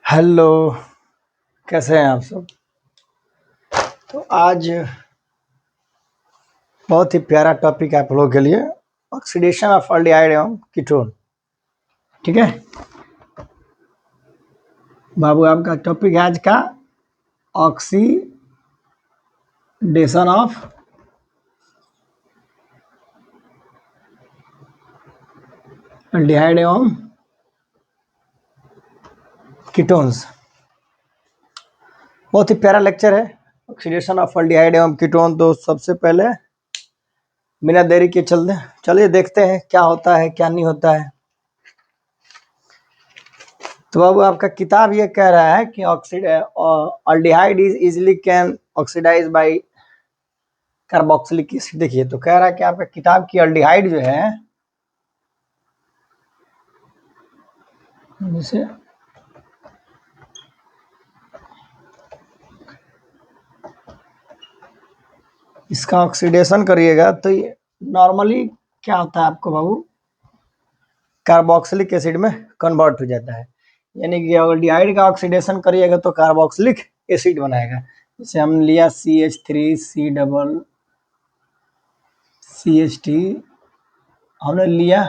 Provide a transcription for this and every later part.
Hello. कैसे हैं आप सब? तो आज बहुत ही प्यारा टॉपिक है आप लोगों के लिए, ऑक्सीडेशन ऑफ एल्डिहाइड एवं कीटोन। ठीक है बाबू, आपका टॉपिक है आज का ऑक्सीडेशन ऑफ एल्डिहाइड एवं कीटोन्स। बहुत ही प्यारा लेक्चर है ऑक्सीडेशन ऑफ एल्डिहाइड एवं कीटोन। तो सबसे पहले बिना देरी के चलिए देखते हैं क्या होता है क्या नहीं होता है। तो बाबू, आपका किताब ये कह रहा है कि aldehyde is easily can oxidise by carboxylic acid. देखिए, तो कह रहा है कि आपका किताब की एल्डिहाइड जो है, जैसे इसका ऑक्सीडेशन करिएगा तो ये नॉर्मली क्या होता है आपको बाबू, कार्बोक्सिलिक एसिड में कन्वर्ट हो जाता है। यानी कि एल्डिहाइड का ऑक्सीडेशन करिएगा तो कार्बोक्सिलिक एसिड बनाएगा। जैसे हम लिया CH3 डबल CH3, हमने लिया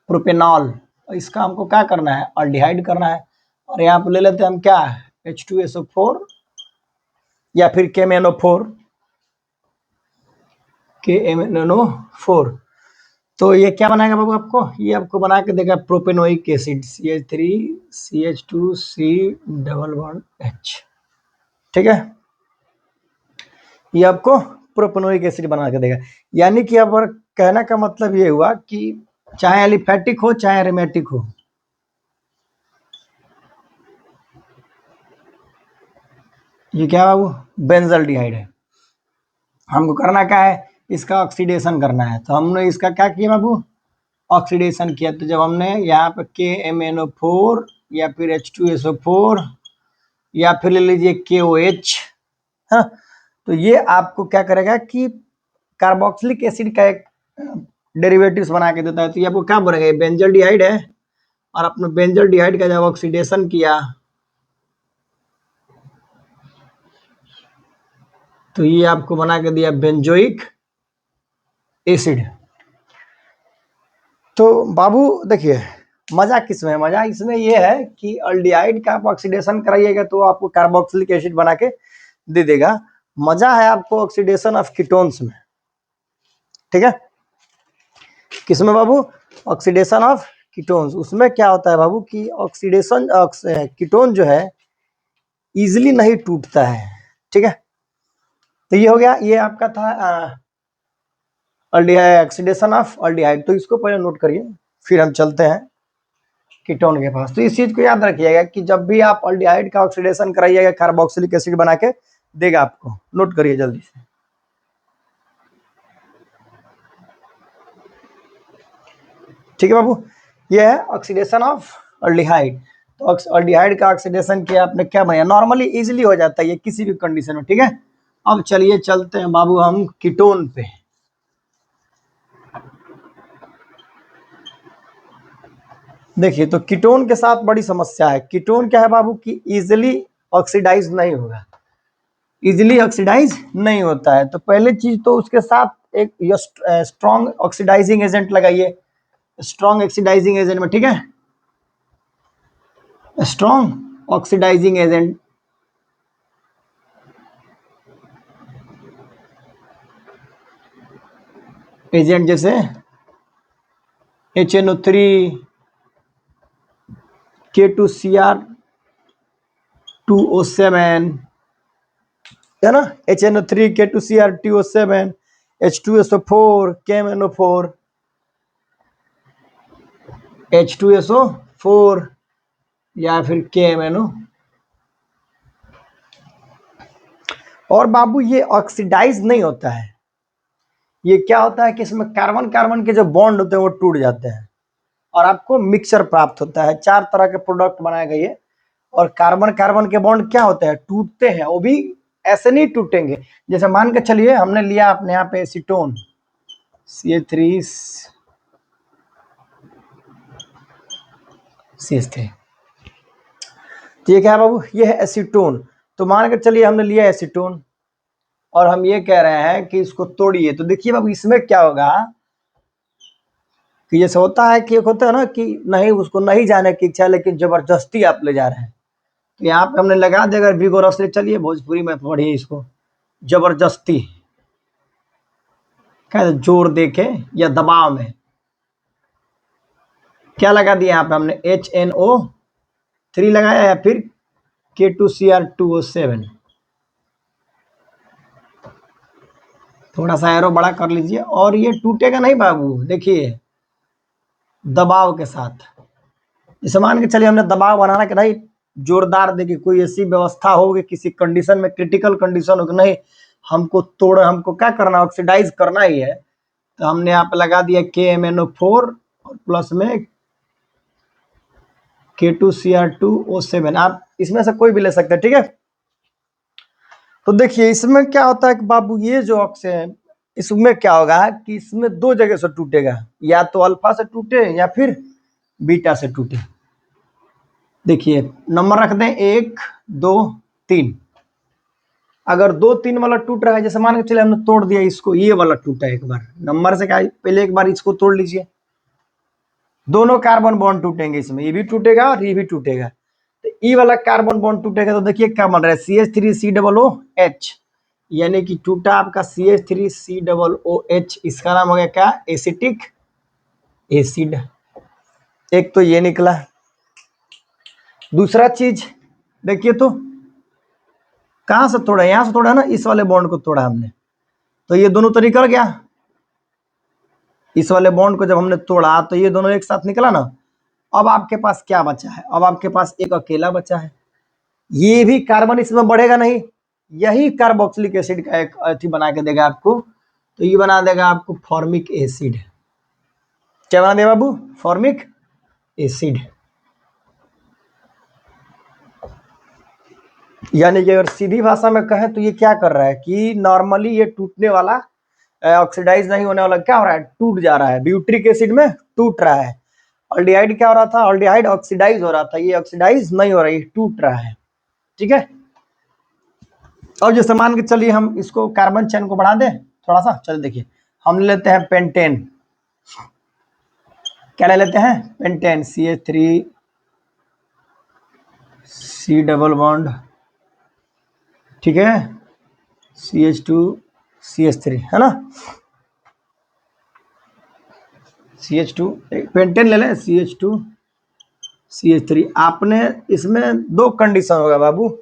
प्रोपेनॉल, और इसका हमको क्या करना है, एल्डिहाइड करना है। और यहाँ पे ले लेते हैं हम क्या, H2SO4 या फिर KMnO4। तो ये क्या बनाएगा बाबू आपको, ये आपको बना के देगा propanoic acid CH3CH2C double bond H। ठीक है, ये आपको प्रोपेनोइक एसिड बना के देगा। यानी कि अब कहने का मतलब ये हुआ कि चाहे एलिफेटिक हो चाहे एरोमेटिक हो, ये क्या बाबू, बेंजल्डिहाइड है। हमको करना क्या है, इसका ऑक्सीडेशन करना है। तो हमने इसका क्या किया बाबू, ऑक्सीडेशन किया। तो जब हमने यहाँ पे KMnO4 या फिर H2SO4 या फिर ले लीजिए KOH, हाँ, तो ये आपको क्या करेगा कि कार्बोक्सिलिक एसिड का एक डेरिवेटिव्स बना के देता है। तो ये आपको क्या बनेगा, ये बेंजल्डिहाइड है, और अपने बेंजल्डिहाइड का जब ऑक्सीडेशन किया तो ये आपको बना के दिया बेंजोइक एसिड। तो बाबू देखिए, मजा किसमें है, मजा इसमें ये है कि एल्डिहाइड का आप ऑक्सीडेशन कराइएगा तो आपको कार्बोक्सिलिक एसिड बना के दे देगा। मजा है आपको ऑक्सीडेशन ऑफ कीटोन्स में। ठीक है, किसमें बाबू, ऑक्सीडेशन ऑफ कीटोन्स। उसमें क्या होता है बाबू कि ऑक्सीडेशन कीटोन जो है इजिली नहीं टूटता है। ठीक है, तो ये हो गया, ये आपका था ऑक्सीडेशन ऑफ एल्डिहाइड। तो इसको पहले नोट करिए, फिर हम चलते हैं कीटोन के पास। तो इस चीज को याद रखिएगा कि जब भी आप एल्डिहाइड का ऑक्सीडेशन कराइएगा कार्बोक्सिलिक एसिड बना के देगा आपको। नोट करिए जल्दी से। ठीक है बाबू, ये है ऑक्सीडेशन ऑफ एल्डिहाइड। तो एल्डिहाइड का ऑक्सीडेशन किया आपने, क्या बनाया, नॉर्मली इजीली हो जाता है ये किसी भी कंडीशन में। ठीक है, अब चलिए चलते हैं बाबू हम कीटोन पे। देखिए, तो कीटोन के साथ बड़ी समस्या है। कीटोन क्या है बाबू कि इजिली ऑक्सीडाइज नहीं होगा, इजिली ऑक्सीडाइज नहीं होता है। तो पहले चीज तो उसके साथ एक स्ट्रॉन्ग ऑक्सीडाइजिंग एजेंट लगाइए, स्ट्रॉन्ग ऑक्सीडाइजिंग एजेंट में। ठीक है, स्ट्रॉन्ग ऑक्सीडाइजिंग एजेंट, जैसे HNO3 K2Cr2O7 है ना, HNO3 K2Cr2O7, H2SO4 KMnO4, H2SO4 या फिर KMnO। और बाबू ये ऑक्सीडाइज नहीं होता है। ये क्या होता है कि इसमें कार्बन कार्बन के जो बॉन्ड होते हैं वो टूट जाते हैं और आपको मिक्सचर प्राप्त होता है। 4 तरह के प्रोडक्ट बनाए गए, और कार्बन कार्बन के बॉन्ड क्या होते हैं, टूटते हैं। वो भी ऐसे नहीं टूटेंगे, जैसे मान के चलिए हमने लिया अपने यहाँ पे एसीटोन CH3CH3, तो ये क्या है बाबू, ये है एसीटोन। तो मान के चलिए हमने लिया एसीटोन और हम ये कह रहे हैं कि इसको तोड़िए। तो देखिए बाबू इसमें क्या होगा कि जैसे होता है कि एक होता है ना कि नहीं, उसको नहीं जाने की इच्छा लेकिन जबरदस्ती आप ले जा रहे हैं, तो यहाँ पे हमने लगा दिया अगर विगोरसली, चलिए भोजपुरी में पढ़िए इसको, जबरदस्ती क्या जोर देके या दबाव में क्या लगा दिया यहाँ पे हमने HNO3 लगाया या फिर K2Cr2O7। थोड़ा सा एरो बड़ा कर लीजिए और ये टूटेगा नहीं बाबू, देखिए दबाव के साथ। जैसे मान के चलिए हमने दबाव बनाना कि नहीं जोरदार, देखिए कोई ऐसी व्यवस्था होगी किसी कंडीशन में, क्रिटिकल कंडीशन होगी, नहीं हमको तोड़, हमको क्या करना, ऑक्सीडाइज करना ही है, तो हमने यहाँ पे लगा दिया KMnO4 और प्लस में K2Cr2O7। आप इसमें से कोई भी ले सकते हैं, ठीक है। तो देखिए इसमें क्या होता है कि बाबू ये जो ऑक्सीजन, इसमें क्या होगा कि इसमें दो जगह से टूटेगा, या तो अल्फा से टूटे या फिर बीटा से टूटे। देखिए नंबर रख दें 1 2 3। अगर 2 3 वाला टूट रहा है, जैसे मान के चले हमने तोड़ दिया इसको, ये वाला टूटा एक बार, नंबर से क्या पहले एक बार इसको तोड़ लीजिए, दोनों कार्बन बॉन्ड टूटेंगे इसमें, ये भी टूटेगा और ये भी टूटेगा। तो ई वाला कार्बन बॉन्ड टूटेगा तो देखिए क्या बन रहा है, CH3COOH, यानी कि टूटा आपका CH3COOH। इसका नाम हो गया क्या, एसिटिक एसिड। एक तो ये निकला। दूसरा चीज देखिए, तो कहां से तोड़ा, यहां से तोड़ा ना, इस वाले बॉन्ड को तोड़ा हमने, तो ये दोनों तो निकल गया। इस वाले बॉन्ड को जब हमने तोड़ा तो ये दोनों एक साथ निकला ना। अब आपके पास क्या बचा है, अब आपके पास एक अकेला बचा है। ये भी कार्बन इसमें बढ़ेगा नहीं, यही कार्बोक्सिलिक एसिड का एक अथी बना के देगा आपको, तो ये बना देगा आपको फॉर्मिक एसिड। क्या बना देगा बाबू, फॉर्मिक एसिड। यानी कि अगर सीधी भाषा में कहें तो ये क्या कर रहा है कि नॉर्मली ये टूटने वाला, ऑक्सीडाइज नहीं होने वाला, क्या हो रहा है, टूट जा रहा है, ब्यूट्रिक एसिड में टूट रहा है। ऑल्डिहाइड क्या हो रहा था, ऑल्डिहाइड ऑक्सीडाइज हो रहा था, ये ऑक्सीडाइज नहीं हो रहा है, टूट रहा है, ठीक है। अब जैसे मान के चलिए हम इसको कार्बन चेन को बढ़ा दें थोड़ा सा, चलिए देखिए हम लेते हैं पेंटेन। क्या ले लेते हैं, पेंटेन, CH3C डबल बॉन्ड, ठीक है, CH2CH3 है ना, CH2 पेंटेन ले लें, CH2CH3। आपने इसमें दो कंडीशन होगा बाबू,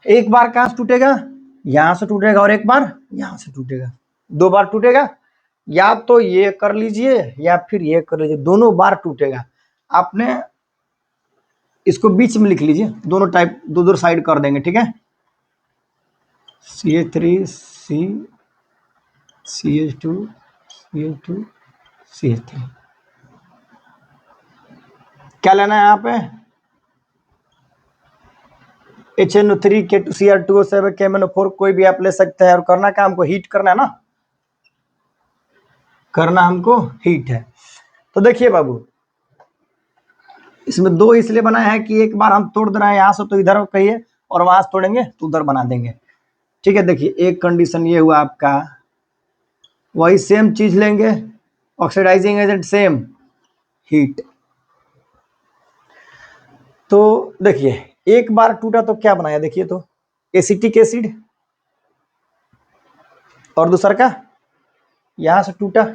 एक बार कहां से टूटेगा, यहां से टूटेगा, और एक बार यहां से टूटेगा, दो बार टूटेगा। या तो ये कर लीजिए या फिर ये कर लीजिए, दोनों बार टूटेगा। आपने इसको बीच में लिख लीजिए, दोनों टाइप दो दो साइड कर देंगे, ठीक है। CH3C CH2 CH2 CH3। क्या लेना है यहाँ पे, HNO3 K2Cr2O7 KMnO4 कोई भी आप ले सकते हैं। और करना क्या, हमको हीट करना है ना, करना हमको हीट है। तो देखिए बाबू इसमें दो इसलिए बनाया है कि एक बार हम तोड़ दे रहे हैं यहाँ से तो इधर कहिए, और वहां से तोड़ेंगे तो उधर बना देंगे, ठीक है। देखिए एक कंडीशन ये हुआ आपका, वही सेम चीज लेंगे, ऑक्सीडाइजिंग एजेंट सेम, हीट। तो देखिए एक बार टूटा तो क्या बनाया, देखिए तो एसिटिक एसिड, और दूसरा का यहां से टूटा,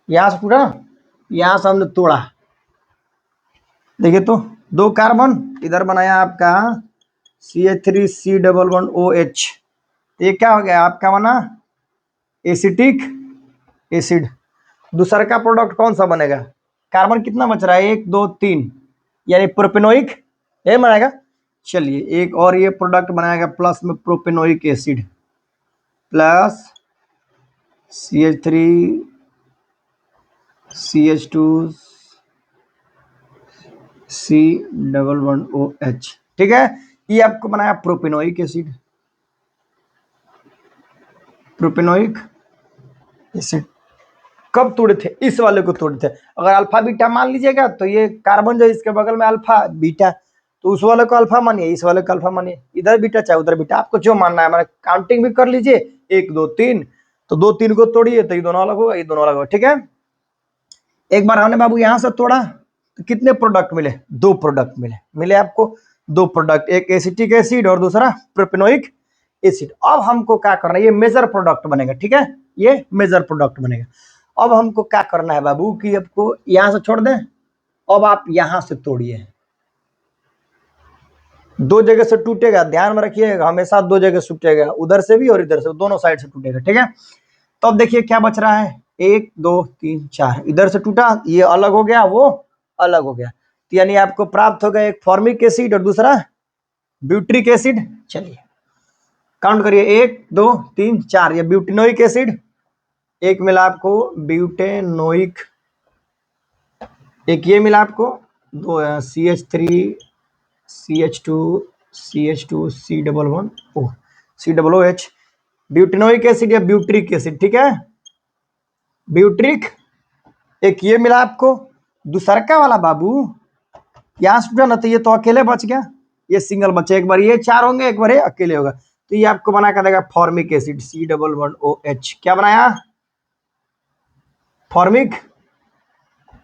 यहां से टूटा, यहां से हमने तोड़ा, देखिए तो दो कार्बन इधर बनाया आपका CH3C डबल बॉन्ड OH। ये क्या हो गया आपका बना एसिटिक एसिड। दूसरा का प्रोडक्ट कौन सा बनेगा, कार्बन कितना बच रहा है, 1 2 3, यानी प्रोपेनोइक, ये बनाएगा। चलिए एक और ये प्रोडक्ट बनाएगा प्लस में propanoic acid plus CH3 CH2C double bond OH, ठीक है। ये आपको बनाया प्रोपेनोइक एसिड, प्रोपेनोइक एसिड। कब तोड़े थे, इस वाले को तोड़े थे। अगर अल्फा बीटा मान लीजिएगा तो ये कार्बन जो इसके बगल में अल्फा बीटा, तो उस वाले को अल्फा मानिए, इस वाले को अल्फा मानिए, इधर बीटा चाहे उधर बीटा, आपको जो मानना है। मैंने काउंटिंग भी कर लीजिए, 1 2 3, तो 2 3 को तोड़िए तो ये दोनों अलग होगा, ये दोनों अलग होगा, ठीक है। एक बार हमने बाबू यहां से तोड़ा तो कितने प्रोडक्ट मिले? 2 प्रोडक्ट मिले आपको, 2 प्रोडक्ट, एक एसिटिक एसिड और दूसरा प्रोपेनोइक एसिड। अब हमको क्या करना है, ये मेजर प्रोडक्ट बनेगा, ठीक है, ये मेजर प्रोडक्ट बनेगा। अब हमको क्या करना है बाबू कि आपको यहां से छोड़ दें, अब आप यहां से तोड़िए, 2 जगह से टूटेगा, ध्यान में रखिएगा, हमेशा 2 जगह से टूटेगा, उधर से भी और इधर से, दोनों साइड से टूटेगा, ठीक है। तो अब देखिए क्या बच रहा है, 1 2 3 4, इधर से टूटा, ये अलग हो गया, वो अलग हो गया, तो यानी आपको प्राप्त हो गया एक फॉर्मिक एसिड और दूसरा ब्यूट्रिक एसिड। चलिए काउंट करिए, 1 2 3 4, ये ब्यूटेनोइक एसिड, एक मिला आपको ब्यूटेनोइक, एक ये मिला आपको, दो CH3 CH2 CH2 C11 COOH, butanoic acid या ब्यूट्रिक एसिड, ठीक है, ब्यूट्रिक। एक ये मिला आपको दूसरका वाला बाबू, यहां से ना, तो ये तो अकेले बच गया, ये सिंगल बचा, एक बार ये 4 होंगे, एक बार ये अकेले होगा, तो ये आपको बना कर देगा फॉर्मिक एसिड C11OH। क्या बनाया? फॉर्मिक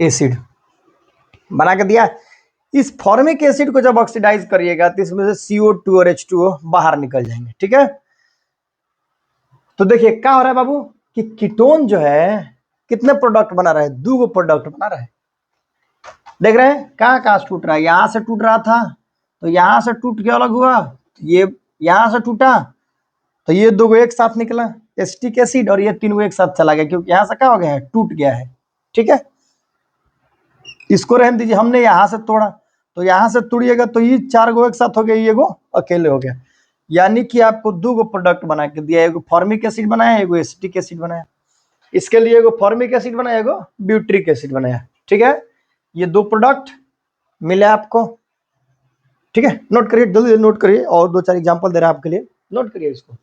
एसिड बना के दिया। इस फॉर्मिक एसिड को जब ऑक्सीडाइज करिएगा तो इसमें से CO2 और H2O बाहर निकल जाएंगे, ठीक है। तो देखिए क्या हो रहा है बाबू कि कीटोन जो है कितने प्रोडक्ट बना रहा है? 2 प्रोडक्ट बना रहा है। देख रहे हैं कहाँ कहाँ से टूट रहा है, यहां से टूट रहा था तो यहां से टूट के अलग हुआ, तो ये यहां से टूटा तो ये 2 एक साथ निकला एसिटिक एसिड, और ये 3 एक साथ चला गया, क्योंकि यहां से क्या हो गया है, टूट गया है, ठीक है। इसको रहने दीजिए, हमने यहां से तोड़ा, तो यहां से तोड़िएगा तो ये 4 एक साथ हो गया, ये अकेले हो गया, यानी कि आपको 2 प्रोडक्ट बना के दिया, एगो फॉर्मिक एसिड बनाया, एगो एसिटिक एसिड बनाया। इसके लिए एगो फॉर्मिक एसिड बनाया, एगो ब्यूट्रिक एसिड बनाया, ठीक है। ये 2 प्रोडक्ट मिले आपको, ठीक है। नोट करिए, जल्दी नोट करिए, और 2 4 एग्जांपल दे रहा है आपके लिए, नोट करिए इसको।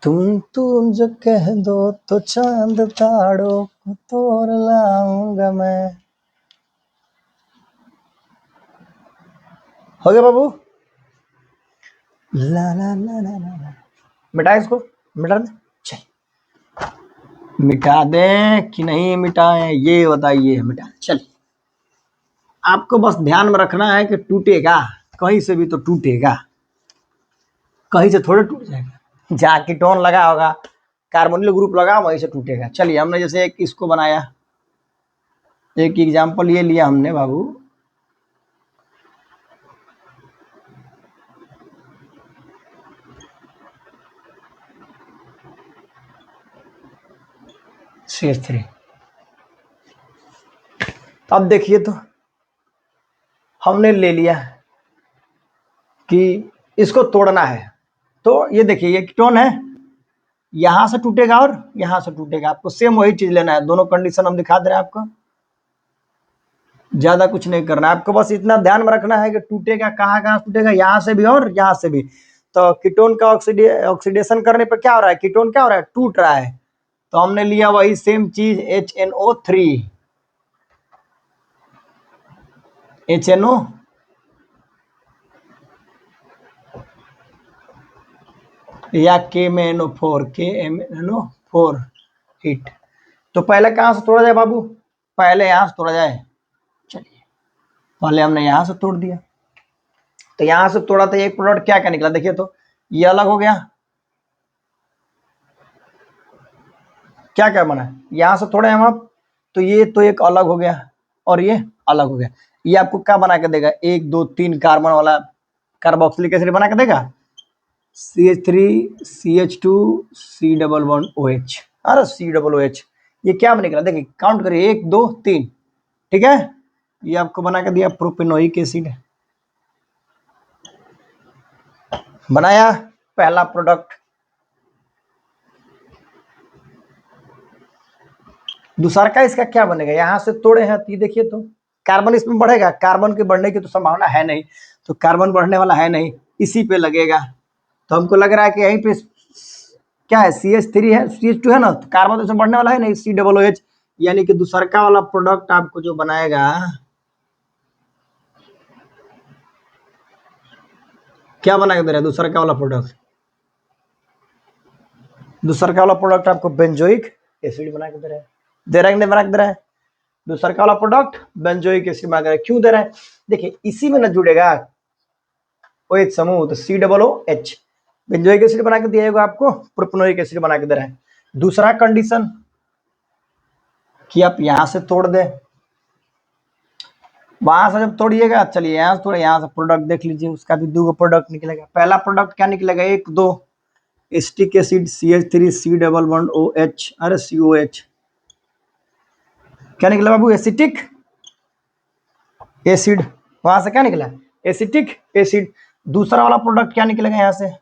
तुम जो कह दो तो चांद तारों को तोड़ लाऊंगा मैं। हो गया बाबू? ला ला ला ला ला, मिटाए इसको, मिटा दे, चल मिटा दें कि नहीं मिटाएं ये बताइए, मिटा। चलिए आपको बस ध्यान में रखना है कि टूटेगा कहीं से भी, तो टूटेगा, कहीं से थोड़े टूट जाएगा, जहाँ कीटोन लगा होगा, कार्बोनिल ग्रुप लगा, वहीं से टूटेगा। चलिए हमने जैसे एक इसको बनाया, एक एग्जांपल ये लिया हमने बाबू, CH3। अब देखिए तो हमने ले लिया कि इसको तोड़ना है, तो ये देखिए ये कीटोन है, यहां से टूटेगा और यहां से टूटेगा, आपको सेम वही चीज लेना है, दोनों कंडीशन हम दिखा दे रहे हैं आपको, ज्यादा कुछ नहीं करना है आपको, बस इतना ध्यान में रखना है कि टूटेगा कहाँ कहाँ टूटेगा, यहां से भी और यहां से भी। तो कीटोन का ऑक्सीडेशन करने पर क्या हो रहा है, कीटोन क्या हो रहा है, टूट रहा है, तो हमने लिया वही सेम चीज HNO3, HNO या KMNO4 हिट। तो पहले कहां से तोड़ा जाए बाबू, पहले यहां से तोड़ा जाए। चलिए पहले हमने यहां से तोड़ दिया, तो यहां से तोड़ा तो एक प्रोडक्ट क्या क्या निकला, देखिए तो ये अलग हो गया, क्या क्या बना, यहां से थोड़े हम आप, तो ये तो एक अलग हो गया और ये अलग हो गया, ये आपको क्या बना के देगा, 1 2 3 कार्बन वाला कार्बोक्सिलिक एसिड बना के देगा, CH3 CH2 C11OH, अरे COOH, ये क्या निकला, देखिए काउंट करिए, 1 2 3, ठीक है। ये आपको बना के दिया प्रोपेनोइक एसिड, बनाया पहला प्रोडक्ट। दूसरा का इसका क्या बनेगा, यहां से तोड़े हैं तो ये देखिए तो कार्बन इसमें बढ़ेगा, कार्बन के बढ़ने की तो संभावना है नहीं, तो कार्बन बढ़ने वाला है नहीं, इसी पे लगेगा, तो हमको लग रहा है कि यहीं पे क्या है, CH3 है, CH2 है ना, तो कार्बन तो इसमें बढ़ने वाला है नहीं, COOH, यानी कि दूसरका वाला प्रोडक्ट आपको जो बनाएगा, क्या बना के दे रहा है दूसरका वाला प्रोडक्ट? दूसरका वाला प्रोडक्ट आपको बेंजोइक एसिड बना के दे रहा है, दे रहा है कि नहीं बना के दे रहा है? दूसरका वाला प्रोडक्ट बेंजोइक एसिड बना के दे रहा है। क्यों दे रहा है? देखिए इसी में ना जुड़ेगा OH समूह, तो COOH बेंजोइक एसिड बना के दिया आपको, प्रोपेनोइक एसिड बना के दे रहा है। दूसरा कंडीशन कि आप यहां से तोड़ दे, वहां से जब तोड़िएगा, चलिए यहां से थोड़ा, यहां से प्रोडक्ट देख लीजिए, उसका भी 2 प्रोडक्ट निकलेगा। पहला प्रोडक्ट क्या निकलेगा, 1 2 एसिटिक एसिड CH3 C11OH, अरे COH, क्या निकला बाबू, एसिटिक एसिड, वहां से क्या निकला, एसिटिक एसिड। दूसरा वाला प्रोडक्ट क्या निकलेगा यहां से,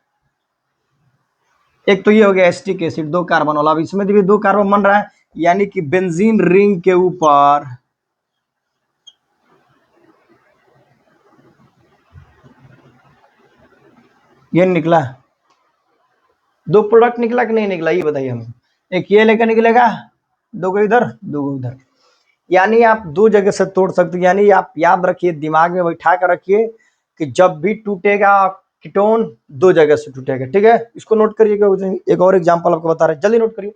एक तो ये हो गया एसिटिक एसिड, 2 कार्बन वाला, अब इसमें भी 2 कार्बन बन रहा है, यानी कि बेंजीन रिंग के ऊपर ये निकला, 2 प्रोडक्ट निकला कि नहीं निकला, ये बताइए हमें। एक ये लेकर निकलेगा, 2 को इधर 2 को उधर, यानी आप 2 जगह से तोड़ सकते हैं। यानी आप याद रखिए, दिमाग में बैठा कर रखिए कि जब भी टूटेगा कीटोन 2 जगह से टूटेगा, ठीक है, इसको नोट करिएगा। एक और एग्जांपल आपको बता रहे हैं, जल्दी नोट करिए।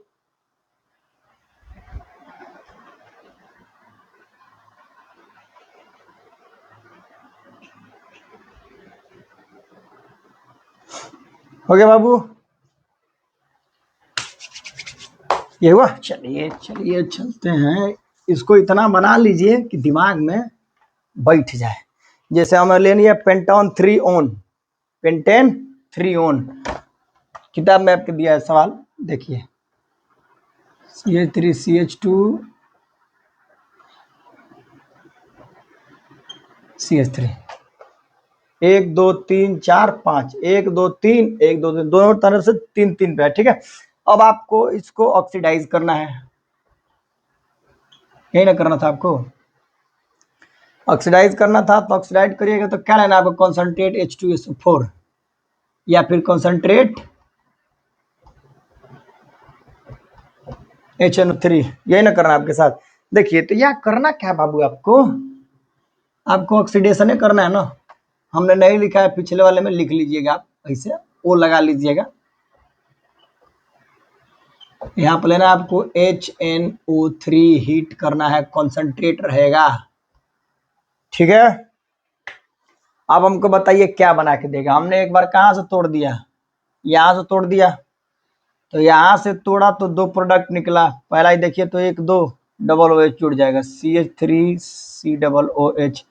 हो गया बाबू, ये हुआ। चलिए चलिए चलते हैं, इसको इतना बना लीजिए कि दिमाग में बैठ जाए। जैसे हमें लेनी है पेंटॉन 3 ओन, पेंटेन 3 ओन, किताब में आपके दिया है सवाल, देखिए CH3 CH2 CH3, 1 2 3 4 5, 1 2 3 1 2 3, दोनों तरफ से 3 3 पे है, ठीक है। अब आपको इसको ऑक्सीडाइज करना है, यही ना करना था आपको, ऑक्सीडाइज करना था। तो ऑक्सीडाइज करिएगा तो क्या लेना आपको, कॉन्सेंट्रेट H2SO4 या फिर कॉन्सेंट्रेट HNO3, यही ना करना आपके साथ। देखिए तो यह करना क्या बाबू, आपको ऑक्सीडेशन करना है ना, हमने नहीं लिखा है, पिछले वाले में लिख लीजिएगा आप, ऐसे ओ लगा लीजिएगा। यहाँ पर लेना आपको HNO3 हीट करना है, कॉन्सेंट्रेट रहेगा, ठीक है। अब हमको बताइए क्या बना के देगा। हमने एक बार कहाँ से तोड़ दिया, यहाँ से तोड़ दिया, तो यहाँ से तोड़ा तो 2 प्रोडक्ट निकला। पहला ही देखिए तो 1 2 डबल OH जुड़ जाएगा, CH3 COOH,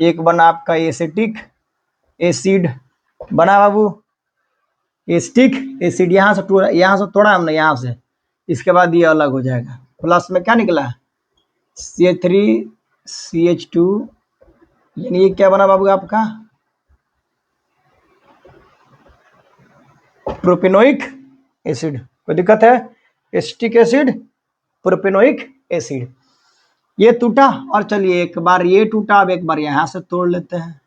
एक बना आपका एसिटिक एसिड, बना बाबू एसिटिक एसिड, यहाँ से तोड़ा हमने यहाँ से, इसके बाद ये अलग हो जाएगा। प्लस में क्या निकला, CH3 CH2, यानी ये क्या बना बाबू आपका, प्रोपेनोइक एसिड। कोई दिक्कत है, एसिटिक एसिड प्रोपेनोइक एसिड, ये टूटा। और चलिए एक बार ये टूटा, अब एक बार यहां से तोड़ लेते हैं,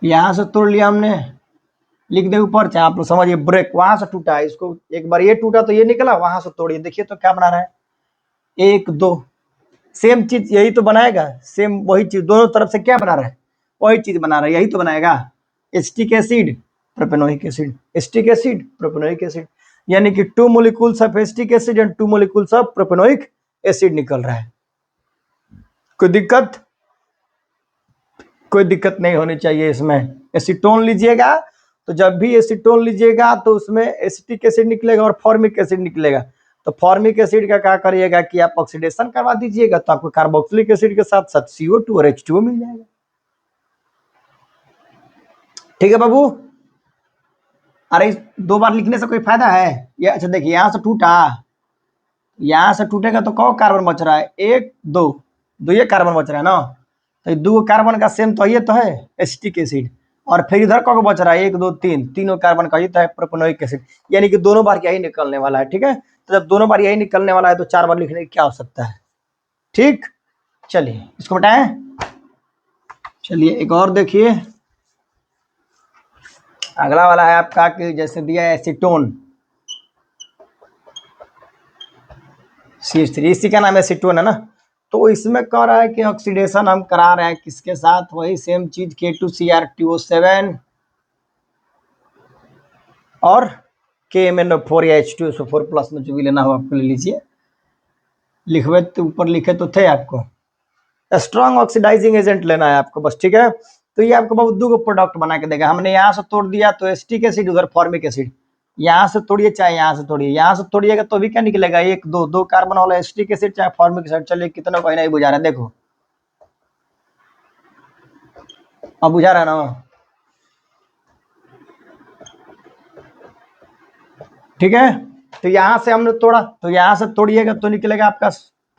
यहां से तोड़ लिया हमने, लिख दे ऊपर, चाहे आप लोग समझिए ब्रेक, वहां से टूटा है, इसको एक बार ये टूटा तो ये निकला, वहां से तोड़िए, देखिए तो क्या बना रहा है, 1 2, सेम चीज यही तो बनाएगा, सेम वही चीज, दोनों तरफ से क्या बना रहा है, वही चीज बना रहा है, यही तो बनाएगा, acetic acid propanoic acid, acetic acid propanoic acid, यानी कि 2 molecules of acetic acid and 2 molecules of propanoic acid निकल रहा है। कोई दिक्कत, कोई दिक्कत नहीं होनी चाहिए इसमें। एसीटोन लीजिएगा तो जब भी एसीटोन लीजिएगा तो उसमें एसिटिक एसिड निकलेगा और फॉर्मिक एसिड निकलेगा, तो फॉर्मिक एसिड का क्या करिएगा कि आप ऑक्सीडेशन करवा दीजिएगा, तो आपको कार्बोक्सिलिक एसिड के साथ साथ CO2 और H2O मिल जाएगा, ठीक है बाबू। अरे 2 बार लिखने से कोई फायदा है, ये अच्छा देखिए यहां से टूटा, यहां से टूटेगा तो कौ कार्बन बच रहा है, 1 2, 2 ये कार्बन बच रहा है ना, तो 2 कार्बन का सेम तो ये तो है एसिटिक एसिड, और फिर इधर कौ बच रहा है, 1 2 3, तीनों कार्बन का ये तो है प्रोपेनोइक एसिड, यानी कि दोनों बार यही निकलने वाला है, ठीक है। तो जब दोनों बार यही निकलने वाला है तो 4 बार लिखने की क्या आवश्यकता है, ठीक। चलिए इसको बताएं, चलिए एक और देखिए, अगला वाला है आपका कि जैसे दिया है एसीटोन, CH3, इसी का नाम एसीटोन है ना। तो इसमें कह रहा है कि ऑक्सीडेशन हम करा रहे हैं किसके साथ, वही सेम चीज K2Cr2O7 और KMnO4 या H2SO4 प्लस में जो भी लेना हो आपको ले लीजिए। लिखवे तो ऊपर लिखे तो थे आपको, स्ट्रॉन्ग ऑक्सीडाइजिंग एजेंट लेना है आपको बस, ठीक है। तो ये आपको बहुत दो प्रोडक्ट बना के देगा। हमने यहाँ से तोड़ दिया तो एसिटिक एसिड, उधर फॉर्मिक एसिड, यहाँ से तोड़िए चाहे यहाँ से तोड़िए, यहाँ से तोड़िएगा तो भी क्या निकलेगा, एक दो दो कार्बन वाला एसिटिक एसिड चाहे फॉर्मिक एसिड। चलिए कितना कोई नहीं बुझा रहा है, देखो अब बुझा रहा है ना, ठीक है। तो यहाँ से हमने तोड़ा, तो यहाँ से तोड़िएगा तो निकलेगा आपका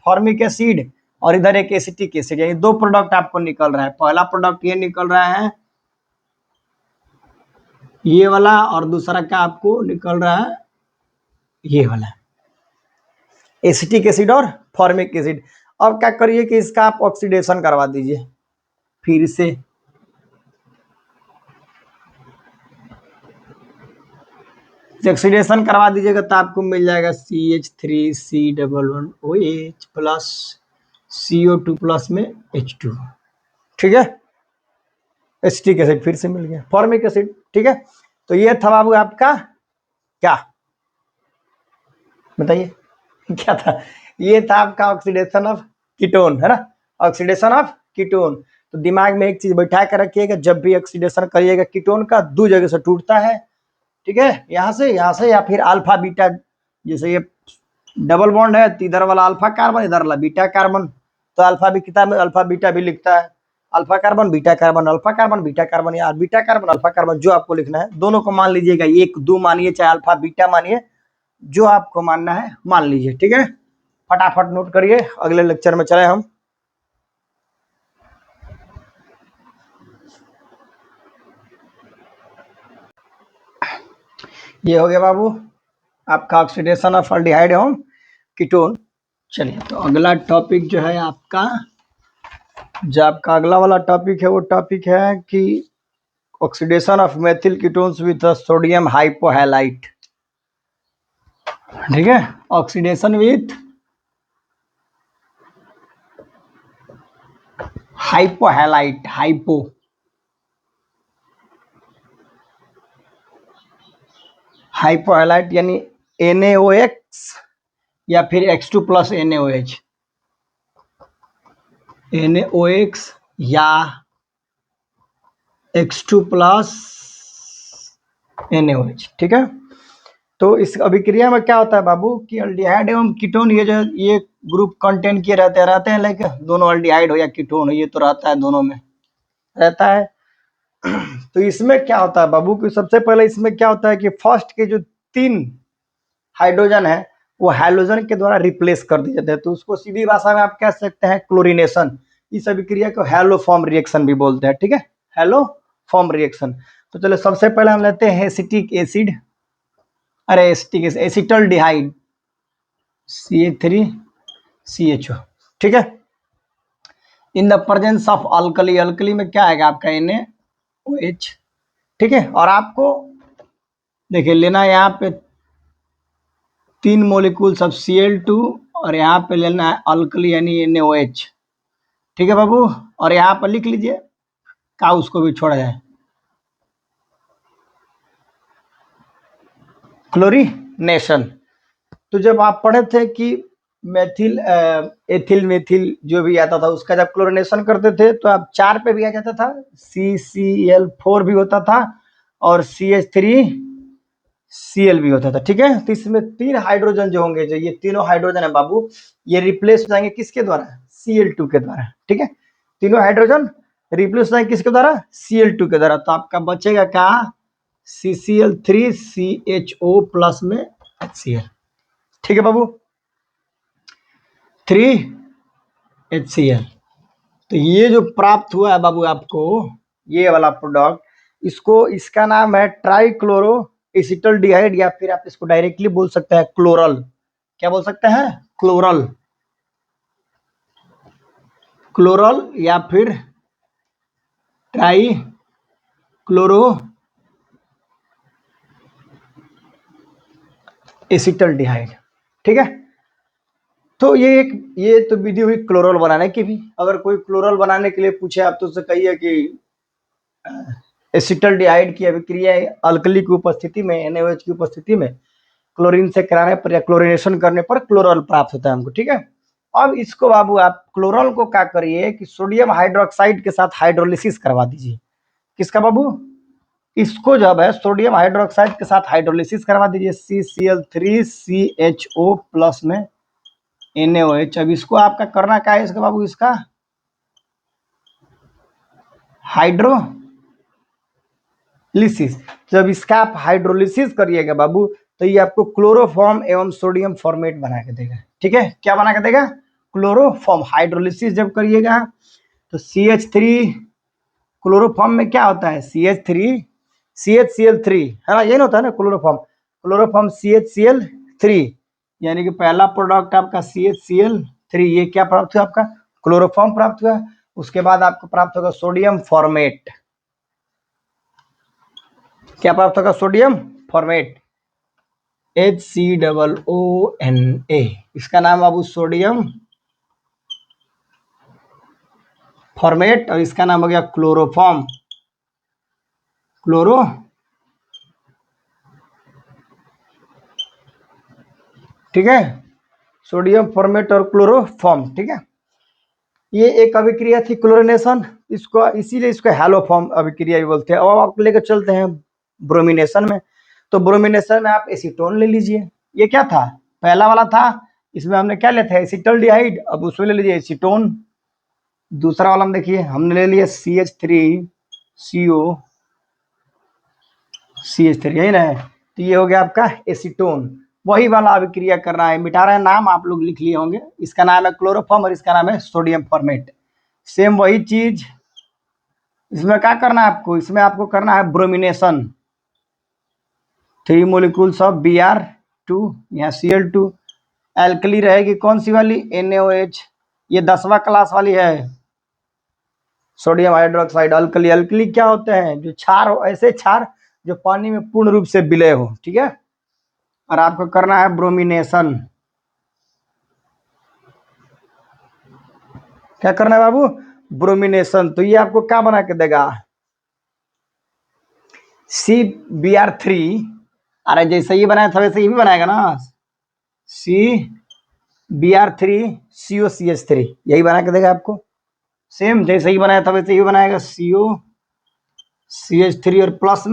फॉर्मिक एसिड और इधर एक एसिटिक एसिड, यानी दो प्रोडक्ट आपको निकल रहा है। पहला प्रोडक्ट ये निकल रहा है ये वाला, और दूसरा का आपको निकल रहा है ये वाला, एसिटिक एसिड और फॉर्मिक एसिड। अब क्या करिए कि इसका आप ऑक्सीडेशन करवा दीजिए फिर से। ऑक्सीडेशन करवा दीजिएगा तो आपको मिल जाएगा CH3C11OH प्लस CO2 प्लस में H2, ठीक है। एसिटिक एसिड फिर से मिल गया, फॉर्मिक एसिड, ठीक है। तो ये था बाबू आपका क्या, बताइए क्या था, ये था आपका ऑक्सीडेशन ऑफ कीटोन, है ना, ऑक्सीडेशन ऑफ कीटोन। तो दिमाग में एक चीज बैठा कर रखिएगा, जब भी ऑक्सीडेशन करिएगा कीटोन का, दो जगह से टूटता है, ठीक है, यहाँ से या फिर अल्फा बीटा, जैसे ये डबल बॉन्ड है तो इधर वाला अल्फा कार्बन, इधर वाला बीटा कार्बन, तो अल्फा भी किताब में अल्फा बीटा भी लिखता है, alpha carbon beta carbon, alpha carbon beta carbon, या बीटा कार्बन अल्फा कार्बन, जो आपको लिखना है दोनों को मान लीजिएगा, एक दो मानिए चाहे अल्फा बीटा मानिए, जो आपको मानना है मान लीजिए, ठीक है। फटाफट नोट करिए, अगले लेक्चर में चले हम। ये हो गया बाबू आपका ऑक्सीडेशन ऑफ अल्डिहाइड एवं कीटोन। चलिए तो अगला टॉपिक जो है आपका, जो आपका अगला वाला टॉपिक है वो टॉपिक है कि oxidation of methyl ketones with sodium hypohalite, ठीक है। ऑक्सीडेशन विथ हाइपोहैलाइट, हाइपोहैलाइट यानी NaOX या फिर X2 प्लस NaOH, NaOX या X2 प्लस NaOH, ठीक है। तो इस अभिक्रिया में क्या होता है बाबू कि अल्डिहाइड एवं कीटोन, ये ग्रुप कंटेन किए रहते हैं लाइक दोनों अल्डिहाइड हो या कीटोन हो, ये तो रहता है, दोनों में रहता है। तो इसमें क्या होता है बाबू कि सबसे पहले इसमें क्या होता है कि फर्स्ट के जो 3 हाइड्रोजन है वो हैलोजन के द्वारा रिप्लेस कर दिए जाते हैं, तो उसको सीधी भाषा में आप कह सकते हैं क्लोरीनेशन। इस अभिक्रिया को हैलोफॉर्म रिएक्शन भी बोलते हैं, ठीक है, हैलोफॉर्म रिएक्शन। तो चलो सबसे पहले हम लेते हैं एसिटिक एसिड, अरे एसिटिक एसिड, एसिटल्डिहाइड CH3CHO, ठीक है। In the presence of alkali, alkali में क्या आएगा आपका NaOH, ठीक है। और आपको देखिए लेना है यहाँ पे 3 मोलिक्यूल्स ऑफ Cl2 और यहाँ पे लेना है अल्कली यानी NaOH, ठीक है बाबू। और यहाँ पर लिख लीजिए का उसको भी छोड़ा जाए, क्लोरीनेशन। तो जब आप पढ़े थे कि मेथिल एथिल मेथिल जो भी आता था उसका जब क्लोरीनेशन करते थे तो आप 4 पे भी आ जाता था, CCl4 भी होता था और CH3Cl भी होता था, ठीक है। तो इसमें 3 हाइड्रोजन जो होंगे, जो ये तीनों हाइड्रोजन है बाबू, ये रिप्लेस हो जाएंगे किसके द्वारा, Cl2 के द्वारा, ठीक है। तीनों हाइड्रोजन रिप्लेस हो जाएंगे किसके द्वारा, Cl2 के द्वारा। तो आपका बचेगा क्या, CCl3CHO प्लस में HCl, ठीक है बाबू, 3HCl। तो ये जो प्राप्त हुआ है बाबू आपको, ये वाला प्रोडक्ट, इसको, इसका नाम है ट्राइक्लोरो एसिटल्डिहाइड, या फिर आप इसको डायरेक्टली बोल सकते हैं क्लोरल। क्या बोल सकते हैं, क्लोरल, क्लोरल या फिर ट्राइक्लोरो एसिटल्डिहाइड, ठीक है। तो ये तो विधि हुई क्लोरल बनाने की भी। अगर कोई क्लोरल बनाने के लिए पूछे आप तो उससे कहिए कि एसिटल्डिहाइड की अभिक्रिया अल्कली की उपस्थिति में, NaOH की उपस्थिति में क्लोरीन से कराने पर या क्लोरीनेशन करने पर क्लोरल प्राप्त होता है हमको, ठीक है। अब इसको बाबू आप क्लोरल को क्या करिए कि सोडियम हाइड्रोक्साइड के साथ हाइड्रोलिसिस करवा दीजिए। किसका बाबू? इसको जब है सोडियम हाइड्रोक्साइड के साथ हाइड्रोलिसिस करवा दीजिए, CCl3CHO प्लस में NaOH। अब इसको आपका करना क्या है इसका बाबू? इसका हाइड्रोलिसिस। जब इसका आप हाइड्रोलिसिस करिएगा बाबू तो ये आपको क्लोरोफॉर्म एवं सोडियम फॉर्मेट बना के देगा, ठीक है। क्या बना के देगा? क्लोरोफॉर्म। हाइड्रोलिसिस जब करिएगा तो CH3 क्लोरोफॉर्म में क्या होता है? CH3 है ना, ये ना होता है ना क्लोरोफॉर्म। क्लोरोफॉर्म CHCl3, यानी कि पहला प्रोडक्ट आपका CHCl3, ये क्या प्राप्त हुआ आपका? क्लोरोफॉर्म प्राप्त हुआ। उसके बाद आपको प्राप्त होगा सोडियम फॉर्मेट। क्या प्राप्त होगा? Sodium format, HCOONA। इसका नाम बाबू सोडियम फॉर्मेट, और इसका नाम हो गया क्लोरोफॉर्म। ठीक है, सोडियम फॉर्मेट और क्लोरोफॉर्म, ठीक है। ये एक अभिक्रिया थी क्लोरिनेशन, इसको इसीलिए इसको हैलोफॉर्म अभिक्रिया भी बोलते हैं। अब आप लेकर चलते हैं ब्रोमिनेशन में। तो ब्रोमिनेशन में आप एसीटोन ले लीजिए। ये क्या था? पहला वाला था, इसमें हमने क्या लेते हैं? एसिटल्डिहाइड। अब उसमें ले लीजिए एसीटोन। दूसरा वाला में देखिए हमने ले लिया CH3CO, यही ना है। तो ये हो गया आपका एसीटोन। वही वाला अभिक्रिया करना है, मिटा रहे हैं नाम, आप लोग लिख लिए होंगे। इसका नाम है क्लोरोफॉर्म और इसका नाम है सोडियम फॉर्मेट। सेम वही चीज इसमें क्या करना है आपको? इसमें आपको करना है ब्रोमिनेशन। 3 मोलिक्यूल्स ऑफ Br2, यहाँ Cl2। एल्कली रहेगी कौन सी वाली? NaOH। ये 10वां क्लास वाली है, सोडियम हाइड्रोक्साइड अल्कली। अल्कली क्या होते हैं? जो क्षार हो, ऐसे क्षार जो पानी में पूर्ण रूप से विलय हो, ठीक है। और आपको करना है ब्रोमिनेशन। क्या करना है बाबू? ब्रोमिनेशन। तो ये आपको क्या बना के देगा? CBr3। अरे जैसे ही बनाया था वैसे ही भी बनाएगा ना, CBr3COCH3, यही बना के देगा आपको। सेम जैसे ही बनाया था वैसे ही बनाएगा, COCH3। और प्लस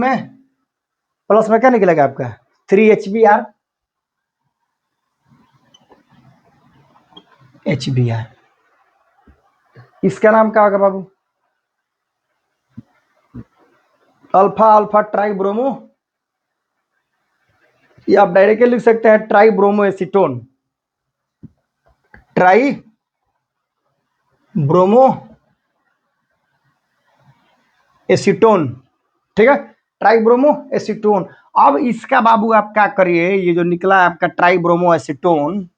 में क्या निकलेगा आपका? 3HBr। इसका नाम क्या होगा बाबू? अल्फा अल्फा ट्राई ब्रोमो, या आप डायरेक्टली लिख सकते हैं try bromo acetone. Try bromo acetone, ठीक है, ट्राइब्रोमो एसीटोन। अब इसका बाबू आप क्या करिए, ये जो निकला है आपका ट्राइब्रोमो एसीटोन,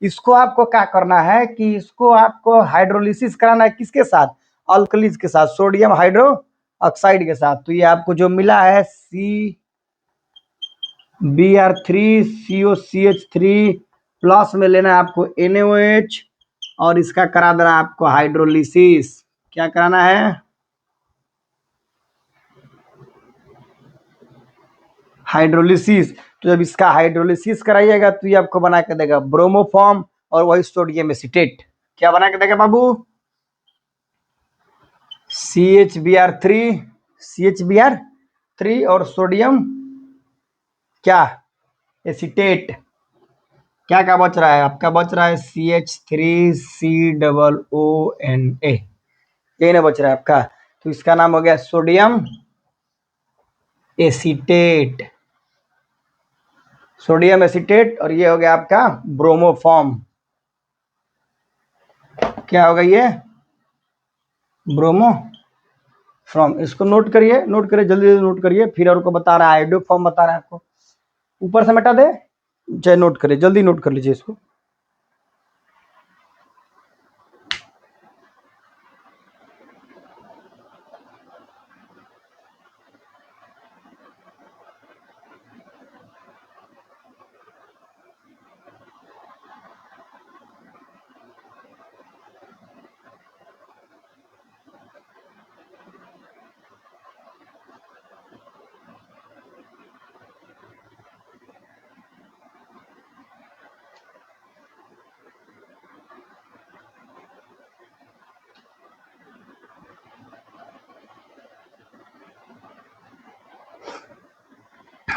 इसको आपको क्या करना है कि इसको आपको हाइड्रोलिसिस कराना है। किसके साथ? अल्कलीज के साथ, सोडियम हाइड्रो ऑक्साइड के साथ। तो ये आपको जो मिला है CBr3COCH3 प्लस में लेना है आपको NaOH, और इसका करा देना है आपको हाइड्रोलिसिस। क्या कराना है? हाइड्रोलिसिस। तो जब इसका हाइड्रोलिसिस कराइएगा तो ये आपको बना के देगा ब्रोमोफॉर्म और वही सोडियम एसीटेट। क्या बना के देगा बाबू? CHBr3 और सोडियम क्या? एसीटेट। क्या क्या बच रहा है आपका? बच रहा है CH3COONA, यही ना बच रहा है आपका। तो इसका नाम हो गया सोडियम एसीटेट, सोडियम एसीटेट। और ये हो गया आपका ब्रोमोफॉर्म। क्या होगा ये? Bromo from. इसको नोट करिए, नोट करिए, जल्दी जल्दी नोट करिए। फिर और को बता रहा है आइडियो फॉर्म बता रहा है आपको, ऊपर से मिटा दे, चाहे नोट करिए, जल्दी नोट कर लीजिए इसको।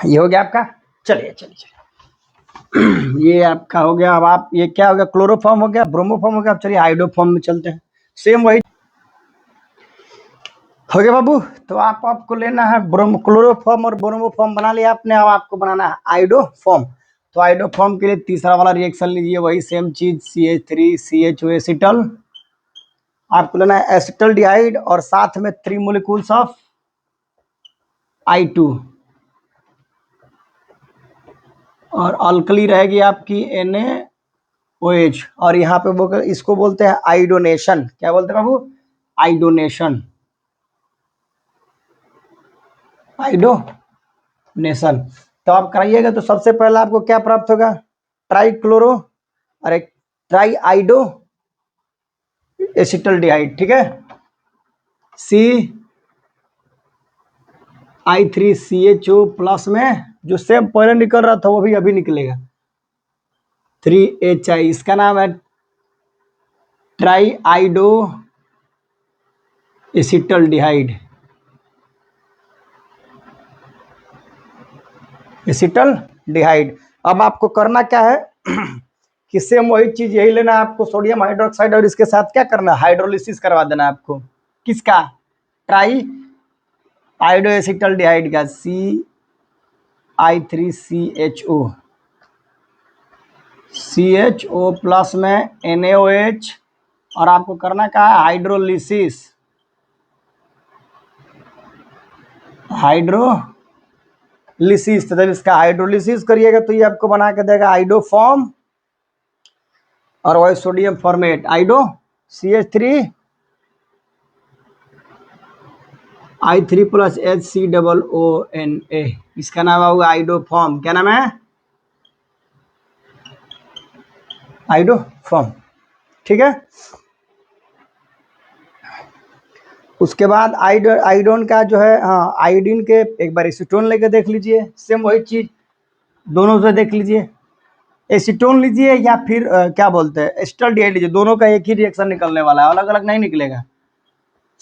ये हो गया आपका। चलिए चलिए चलिए ये आपका हो गया। अब आप ये क्या हो गया, क्लोरोफॉर्म हो गया, ब्रोमोफॉर्म हो गया। अब चलिए हाइड्रोफॉर्म में चलते हैं। सेम वही हो गया बाबू। तो आपको लेना है ब्रोमो, क्लोरोफॉर्म और ब्रोमोफॉर्म बना लिया आपने। अब आपको बनाना है आइडोफॉर्म। तो आइडोफॉर्म के लिए तीसरा वाला रिएक्शन लीजिए, वही सेम चीज, CH3CHO एसिटल। आपको लेना है एसिटल डिहाइड और साथ में 3 मोलिक्यूल्स ऑफ I2, और अल्कली रहेगी आपकी NaOH। और यहाँ पे वो इसको बोलते हैं आइडोनेशन। क्या बोलते हैं बाबू? आइडोनेशन, आइडोनेशन। तो आप कराइएगा तो सबसे पहला आपको क्या प्राप्त होगा? ट्राई क्लोरो, अरे ट्राई आइडो एसिटल डिहाइड, ठीक है। CI3CHO प्लस में जो सेम पहले निकल रहा था वो भी अभी निकलेगा, 3HI। इसका नाम है ट्राई आइडो एसिटल डिहाइड, एसिटल डिहाइड। अब आपको करना क्या है कि सेम वही चीज यही लेना है आपको, सोडियम हाइड्रोक्साइड, और इसके साथ क्या करना है, हाइड्रोलिसिस करवा देना है आपको। किसका? ट्राई आइडो एसिटल डिहाइड का, CI3CHO प्लस में NaOH। और आपको करना क्या है, हाइड्रोलिसिस, हाइड्रोलिसिस। तो जब इसका हाइड्रोलिसिस करिएगा तो ये आपको बना के देगा आइडोफॉर्म, और वही sodium format आइडो CH3I3 plus HCOONA। इसका नाम होगा आइडोफॉर्म। क्या नाम है? आइडोफॉर्म, ठीक है। उसके बाद आइडोन का जो है, हाँ, आयोडीन के एक बार एसीटोन लेके देख लीजिए, सेम वही चीज दोनों से देख लीजिए। एसीटोन लीजिए या फिर क्या बोलते हैं, एसिटल डिहाइड लीजिए, दोनों का एक ही रिएक्शन निकलने वाला है, अलग अलग नहीं निकलेगा।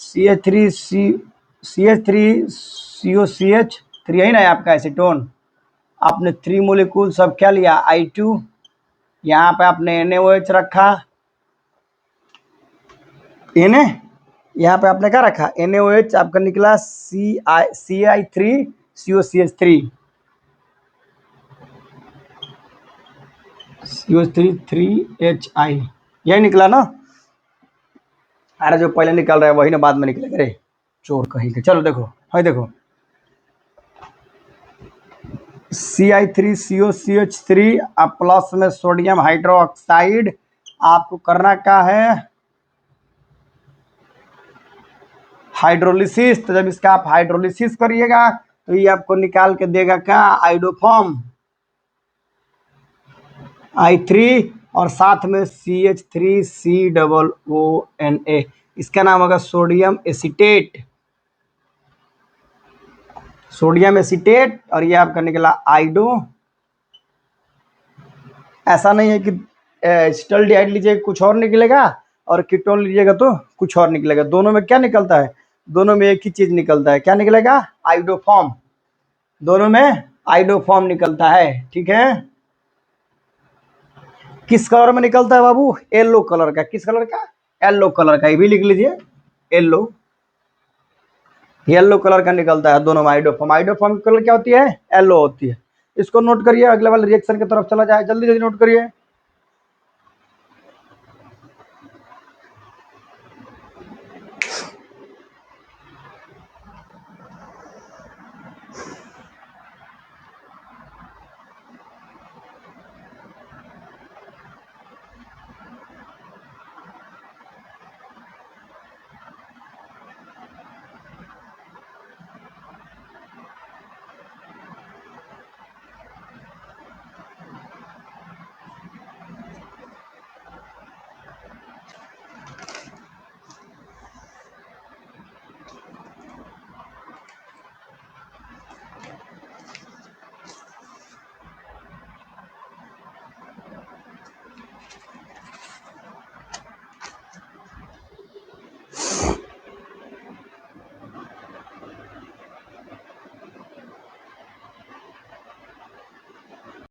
CH3CO CH3 है ना आपका एसीटोन। आपने 3 मोलिक्यूल सब क्या लिया, I2। यहाँ पे आपने NaOH रखा, Na, यहाँ पे आपने क्या रखा, NaOH। आपका निकला CI3CO3HI, यही निकला ना। अरे जो पहले निकल रहा है वही ना बाद में निकलेगा रे, चोर कहीं के। चलो देखो, है देखो, CI3COCH3 प्लस में सोडियम हाइड्रोक्साइड। आपको करना क्या है, हाइड्रोलिसिस। तो जब इसका आप हाइड्रोलिसिस करिएगा तो ये आपको निकाल के देगा क्या, आइडोफॉर्म I3, और साथ में CH3COONA। इसका नाम होगा सोडियम एसिटेट, सोडियम एसिटेट। और ये आपका निकला आइडो। ऐसा नहीं है कि एसिटल डिहाइड लीजिएगा कुछ और निकलेगा, और कीटोन लीजिएगा तो कुछ और निकलेगा। दोनों में क्या निकलता है, दोनों में एक ही चीज निकलता है। क्या निकलेगा, आइडोफॉर्म। दोनों में आइडोफॉर्म निकलता है, ठीक है। किस कलर में निकलता है बाबू, येलो कलर का। किस कलर का, येलो कलर का। ये भी लिख लीजिए, येलो, येलो कलर का निकलता है दोनों में आइडोफॉर्म। आइडोफॉर्म कलर क्या होती है, येलो होती है। इसको नोट करिए, अगले वाले रिएक्शन की तरफ चला जाए, जल्दी जल्दी नोट करिए।